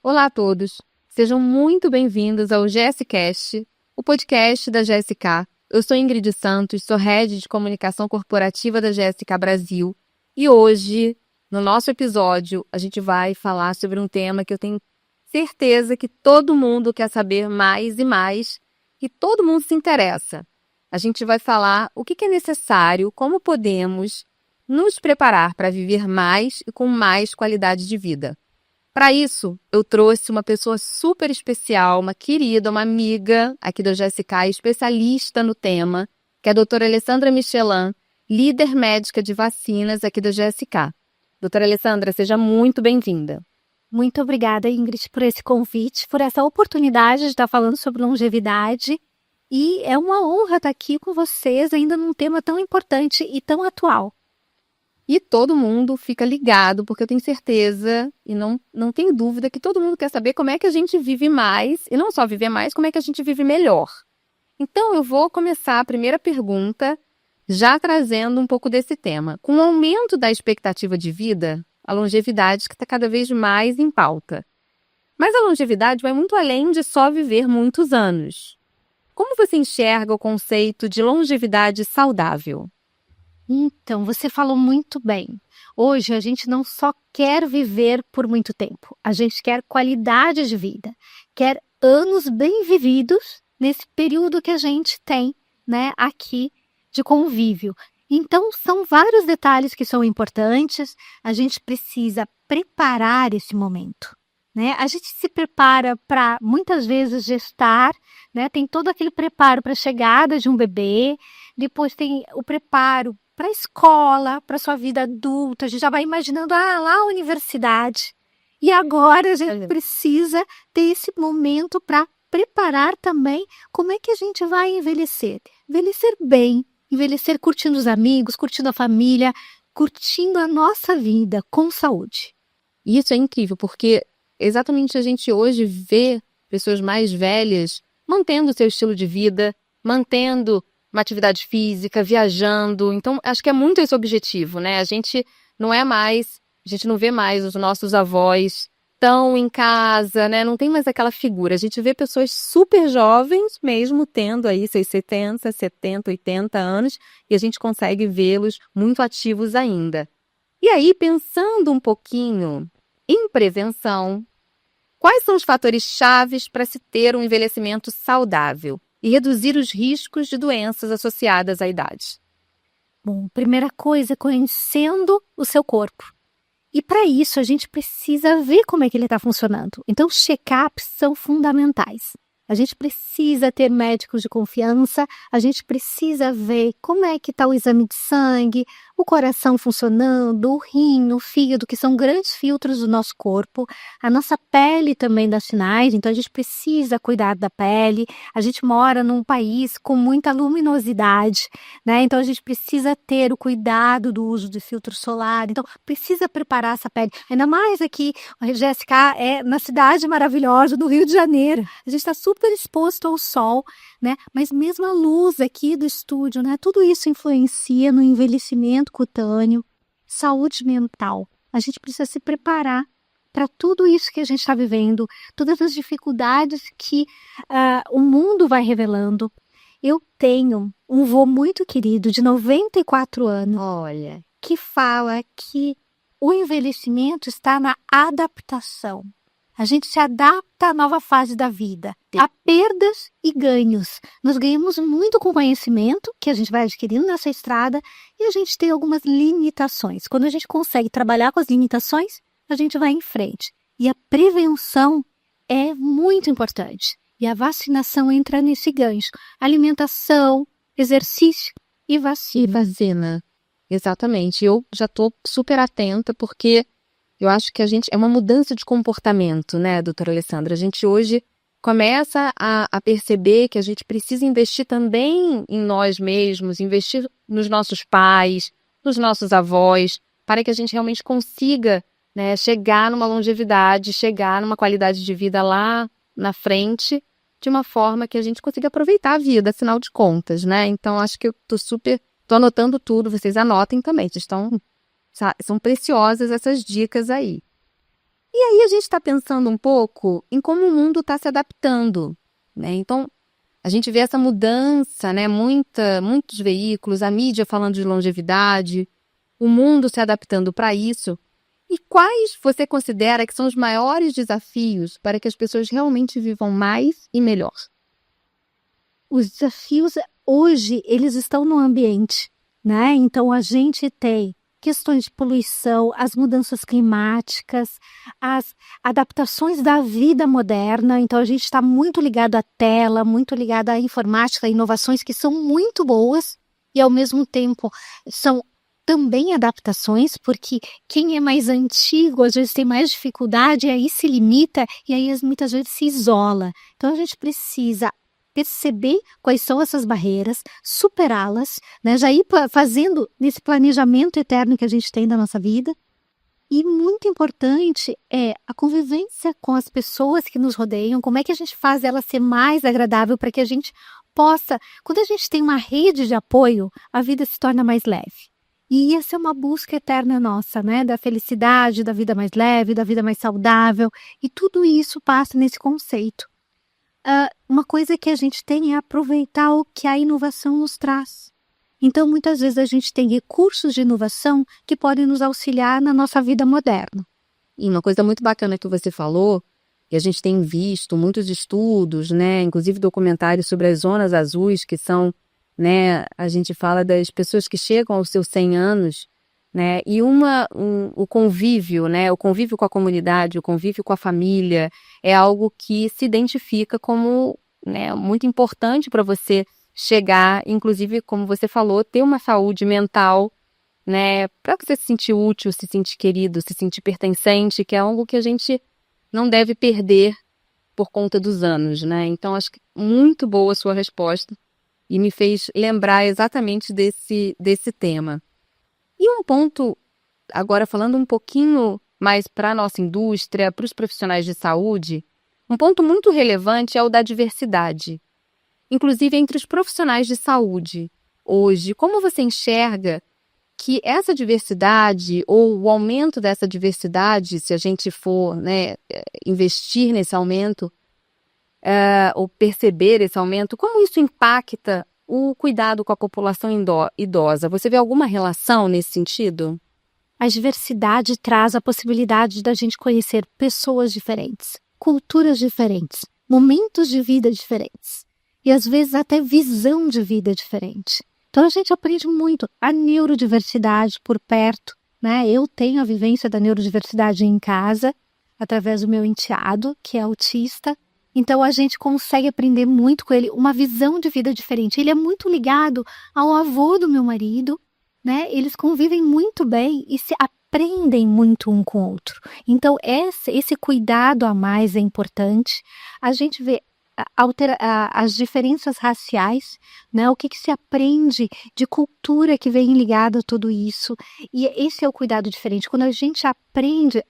Olá a todos, sejam muito bem-vindos ao GSCast, o podcast da GSK. Eu sou Ingrid Santos, sou Head de Comunicação Corporativa da GSK Brasil e hoje, no nosso episódio, a gente vai falar sobre um tema que eu tenho certeza que todo mundo quer saber mais e mais e todo mundo se interessa. A gente vai falar o que é necessário, como podemos nos preparar para viver mais e com mais qualidade de vida. Para isso, eu trouxe uma pessoa super especial, uma querida, uma amiga aqui do GSK, especialista no tema, que é a doutora Alessandra Michelin, líder médica de vacinas aqui do GSK. Doutora Alessandra, seja muito bem-vinda. Muito obrigada, Ingrid, por esse convite, por essa oportunidade de estar falando sobre longevidade. E é uma honra estar aqui com vocês, ainda num tema tão importante e tão atual. E todo mundo fica ligado, porque eu tenho certeza e não tenho dúvida que todo mundo quer saber como é que a gente vive mais, e não só viver mais, como é que a gente vive melhor. Então, eu vou começar a primeira pergunta já trazendo um pouco desse tema. Com o aumento da expectativa de vida, a longevidade que está cada vez mais em pauta. Mas a longevidade vai muito além de só viver muitos anos. Como você enxerga o conceito de longevidade saudável? Então, você falou muito bem. Hoje, a gente não só quer viver por muito tempo, a gente quer qualidade de vida, quer anos bem vividos nesse período que a gente tem, né, aqui de convívio. Então, são vários detalhes que são importantes, a gente precisa preparar esse momento. Né? A gente se prepara para, muitas vezes, gestar, né? Tem todo aquele preparo para a chegada de um bebê, depois tem o preparo para a escola, para a sua vida adulta, a gente já vai imaginando, lá a universidade. E agora a gente precisa ter esse momento para preparar também como é que a gente vai envelhecer. Envelhecer bem, envelhecer curtindo os amigos, curtindo a família, curtindo a nossa vida com saúde. Isso é incrível, porque exatamente a gente hoje vê pessoas mais velhas mantendo o seu estilo de vida, mantendo uma atividade física, viajando. Então, acho que é muito esse objetivo, né? A gente não vê mais os nossos avós tão em casa, né? Não tem mais aquela figura. A gente vê pessoas super jovens, mesmo tendo aí seus 70, 80 anos, e a gente consegue vê-los muito ativos ainda. E aí, pensando um pouquinho em prevenção, quais são os fatores chaves para se ter um envelhecimento saudável e reduzir os riscos de doenças associadas à idade? Bom, primeira coisa, conhecendo o seu corpo. E para isso, a gente precisa ver como é que ele está funcionando. Então, os check-ups são fundamentais. A gente precisa ter médicos de confiança, a gente precisa ver como é que está o exame de sangue, o coração funcionando, o rim, o fígado, que são grandes filtros do nosso corpo. A nossa pele também dá sinais, então a gente precisa cuidar da pele. A gente mora num país com muita luminosidade, né? Então a gente precisa ter o cuidado do uso de filtro solar. Então precisa preparar essa pele. Ainda mais aqui, a GSK é na cidade maravilhosa do Rio de Janeiro. A gente está super exposto ao sol, né? Mas mesmo a luz aqui do estúdio, né? Tudo isso influencia no envelhecimento cutâneo, saúde mental. A gente precisa se preparar para tudo isso que a gente está vivendo, todas as dificuldades que o mundo vai revelando. Eu tenho um vô muito querido, de 94 anos, que fala que o envelhecimento está na adaptação. A gente se adapta à nova fase da vida, a perdas e ganhos. Nós ganhamos muito com o conhecimento que a gente vai adquirindo nessa estrada e a gente tem algumas limitações. Quando a gente consegue trabalhar com as limitações, a gente vai em frente. E a prevenção é muito importante. E a vacinação entra nesse gancho. Alimentação, exercício e vacina. E vacina. Exatamente. Eu já estou super atenta porque eu acho que é uma mudança de comportamento, né, doutora Alessandra? A gente hoje começa a perceber que a gente precisa investir também em nós mesmos, investir nos nossos pais, nos nossos avós, para que a gente realmente consiga, né, chegar numa longevidade, chegar numa qualidade de vida lá na frente, de uma forma que a gente consiga aproveitar a vida, afinal de contas, né? Então, acho que eu tô anotando tudo, vocês anotem também, são preciosas essas dicas aí. E aí a gente está pensando um pouco em como o mundo está se adaptando, né? Então, a gente vê essa mudança, né? Muitos veículos, a mídia falando de longevidade, o mundo se adaptando para isso. E quais você considera que são os maiores desafios para que as pessoas realmente vivam mais e melhor? Os desafios hoje, eles estão no ambiente, né? Então a gente tem questões de poluição, as mudanças climáticas, as adaptações da vida moderna. Então a gente está muito ligado à tela, muito ligado à informática, a inovações que são muito boas e ao mesmo tempo são também adaptações, porque quem é mais antigo às vezes tem mais dificuldade e aí se limita e aí muitas vezes se isola. Então a gente precisa perceber quais são essas barreiras, superá-las, né? Já ir fazendo nesse planejamento eterno que a gente tem da nossa vida. E muito importante é a convivência com as pessoas que nos rodeiam, como é que a gente faz ela ser mais agradável para que a gente possa, quando a gente tem uma rede de apoio, a vida se torna mais leve. E essa é uma busca eterna nossa, né? Da felicidade, da vida mais leve, da vida mais saudável, e tudo isso passa nesse conceito. Uma coisa que a gente tem é aproveitar o que a inovação nos traz. Então, muitas vezes a gente tem recursos de inovação que podem nos auxiliar na nossa vida moderna. E uma coisa muito bacana que você falou, e a gente tem visto muitos estudos, né, inclusive documentários sobre as zonas azuis, que são, né, a gente fala das pessoas que chegam aos seus 100 anos, né, e o convívio, né, o convívio com a comunidade, o convívio com a família, é algo que se identifica como, né, muito importante para você chegar, inclusive, como você falou, ter uma saúde mental, né, para você se sentir útil, se sentir querido, se sentir pertencente, que é algo que a gente não deve perder por conta dos anos, né? Então, acho que muito boa a sua resposta e me fez lembrar exatamente desse tema. E um ponto, agora falando um pouquinho mais para a nossa indústria, para os profissionais de saúde, um ponto muito relevante é o da diversidade. Inclusive entre os profissionais de saúde. Hoje, como você enxerga que essa diversidade ou o aumento dessa diversidade, se a gente for, né, investir nesse aumento, ou perceber esse aumento, como isso impacta o cuidado com a população idosa? Você vê alguma relação nesse sentido? A diversidade traz a possibilidade da gente conhecer pessoas diferentes, culturas diferentes, momentos de vida diferentes e às vezes até visão de vida diferente. Então a gente aprende muito a neurodiversidade por perto, né? Eu tenho a vivência da neurodiversidade em casa através do meu enteado, que é autista. Então a gente consegue aprender muito com ele, uma visão de vida diferente. Ele é muito ligado ao avô do meu marido, né? Eles convivem muito bem e se aprendem muito um com o outro. Então esse cuidado a mais é importante. A gente vê as diferenças raciais, né? O que se aprende de cultura que vem ligado a tudo isso. E esse é o cuidado diferente. Quando a gente aprende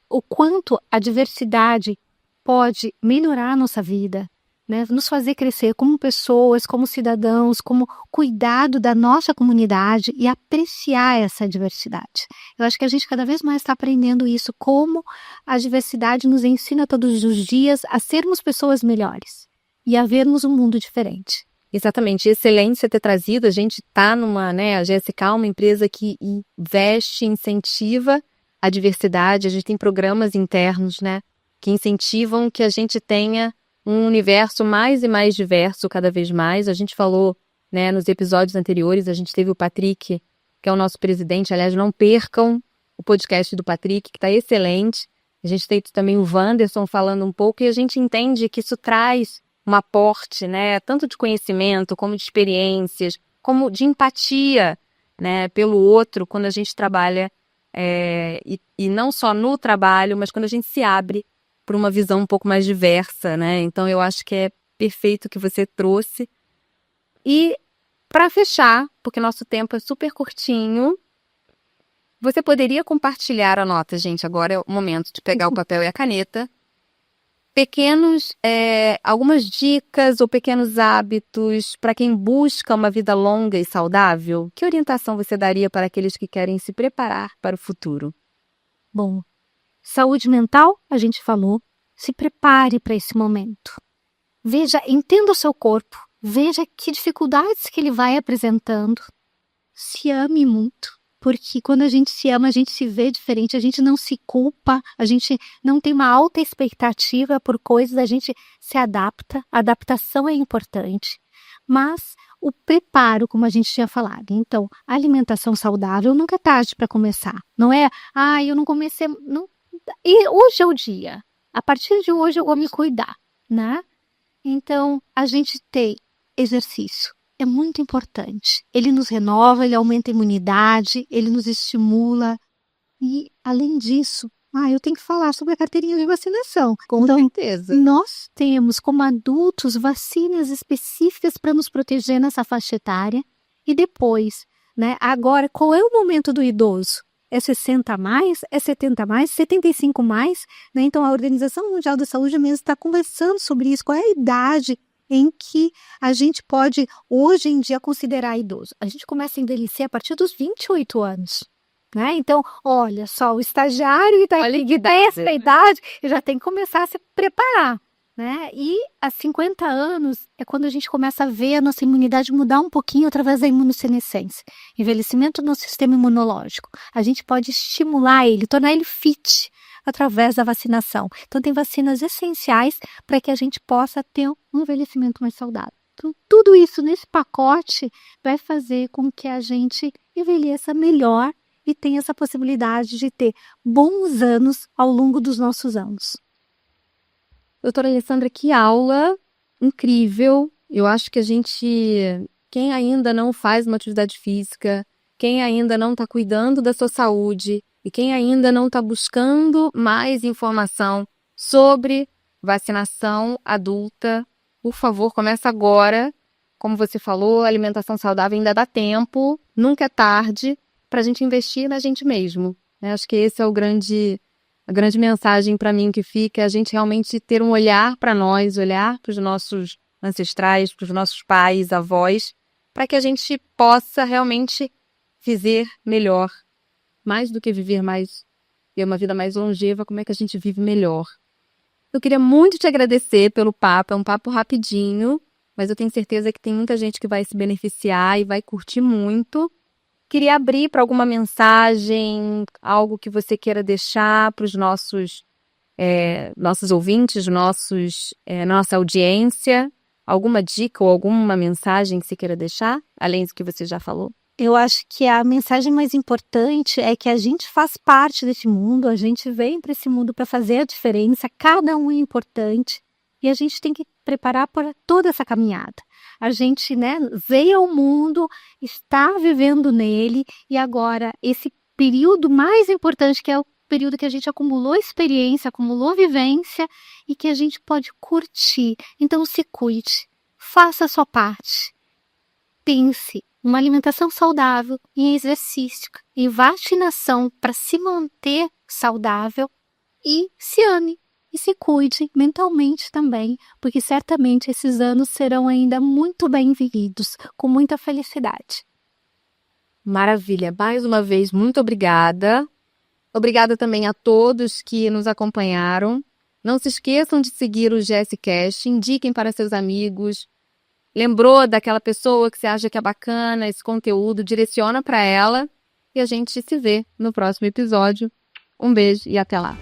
o quanto a diversidade pode melhorar a nossa vida, né? Nos fazer crescer como pessoas, como cidadãos, como cuidado da nossa comunidade e apreciar essa diversidade. Eu acho que a gente cada vez mais está aprendendo isso, como a diversidade nos ensina todos os dias a sermos pessoas melhores e a vermos um mundo diferente. Exatamente, excelente você ter trazido. A gente está a GSK é uma empresa que investe, incentiva a diversidade. A gente tem programas internos, né, que incentivam que a gente tenha um universo mais e mais diverso cada vez mais. A gente falou, né, nos episódios anteriores, a gente teve o Patrick, que é o nosso presidente. Aliás, não percam o podcast do Patrick, que está excelente. A gente tem também o Wanderson falando um pouco, e a gente entende que isso traz um aporte, né, tanto de conhecimento, como de experiências, como de empatia, né, pelo outro, quando a gente trabalha, e não só no trabalho, mas quando a gente se abre para uma visão um pouco mais diversa, né? Então eu acho que é perfeito o que você trouxe. E para fechar, porque nosso tempo é super curtinho, você poderia compartilhar a nota, gente, agora é o momento de pegar o papel e a caneta. Algumas dicas ou pequenos hábitos para quem busca uma vida longa e saudável. Que orientação você daria para aqueles que querem se preparar para o futuro? Bom, Saúde mental, a gente falou. Se prepare para esse momento. Veja, entenda o seu corpo. Veja que dificuldades que ele vai apresentando. Se ame muito. Porque quando a gente se ama, a gente se vê diferente, a gente não se culpa, a gente não tem uma alta expectativa por coisas, a gente se adapta. A adaptação é importante. Mas o preparo, como a gente tinha falado. Então, a alimentação saudável nunca é tarde para começar. Não é, eu não comecei... Não, e hoje é o dia. A partir de hoje eu vou me cuidar, né? Então, a gente tem exercício. É muito importante. Ele nos renova, ele aumenta a imunidade, ele nos estimula. E, além disso, eu tenho que falar sobre a carteirinha de vacinação. Com certeza. Nós temos, como adultos, vacinas específicas para nos proteger nessa faixa etária. E depois, né? Agora, qual é o momento do idoso? É 60 a mais? É 70 a mais? 75 a mais? Né? Então, a Organização Mundial da Saúde mesmo está conversando sobre isso. Qual é a idade em que a gente pode, hoje em dia, considerar idoso? A gente começa a envelhecer a partir dos 28 anos. Né? Então, olha só, o estagiário que tem essa idade já tem que começar a se preparar. Né? E a 50 anos é quando a gente começa a ver a nossa imunidade mudar um pouquinho através da imunossenescência. Envelhecimento do nosso sistema imunológico. A gente pode estimular ele, tornar ele fit através da vacinação. Então, tem vacinas essenciais para que a gente possa ter um envelhecimento mais saudável. Então, tudo isso nesse pacote vai fazer com que a gente envelheça melhor e tenha essa possibilidade de ter bons anos ao longo dos nossos anos. Doutora Alessandra, que aula incrível. Eu acho que quem ainda não faz uma atividade física, quem ainda não está cuidando da sua saúde e quem ainda não está buscando mais informação sobre vacinação adulta, por favor, começa agora. Como você falou, alimentação saudável ainda dá tempo, nunca é tarde para a gente investir na gente mesmo. Acho que esse é a grande mensagem para mim que fica, é a gente realmente ter um olhar para nós, olhar para os nossos ancestrais, para os nossos pais, avós, para que a gente possa realmente viver melhor. Mais do que viver mais, ter uma vida mais longeva, como é que a gente vive melhor? Eu queria muito te agradecer pelo papo, é um papo rapidinho, mas eu tenho certeza que tem muita gente que vai se beneficiar e vai curtir muito. Queria abrir para alguma mensagem, algo que você queira deixar para os nossos ouvintes, nossa audiência. Alguma dica ou alguma mensagem que você queira deixar, além do que você já falou? Eu acho que a mensagem mais importante é que a gente faz parte desse mundo, a gente vem para esse mundo para fazer a diferença, cada um é importante e a gente tem que preparar para toda essa caminhada. A gente, veio ao mundo, está vivendo nele e agora esse período mais importante, que é o período que a gente acumulou experiência, acumulou vivência e que a gente pode curtir. Então se cuide, faça a sua parte. Pense uma alimentação saudável, em exercício, em vacinação para se manter saudável e se ame. E se cuide mentalmente também, porque certamente esses anos serão ainda muito bem vividos, com muita felicidade. Maravilha. Mais uma vez, muito obrigada. Obrigada também a todos que nos acompanharam. Não se esqueçam de seguir o GSCast, indiquem para seus amigos. Lembrou daquela pessoa que você acha que é bacana esse conteúdo, direciona para ela e a gente se vê no próximo episódio. Um beijo e até lá.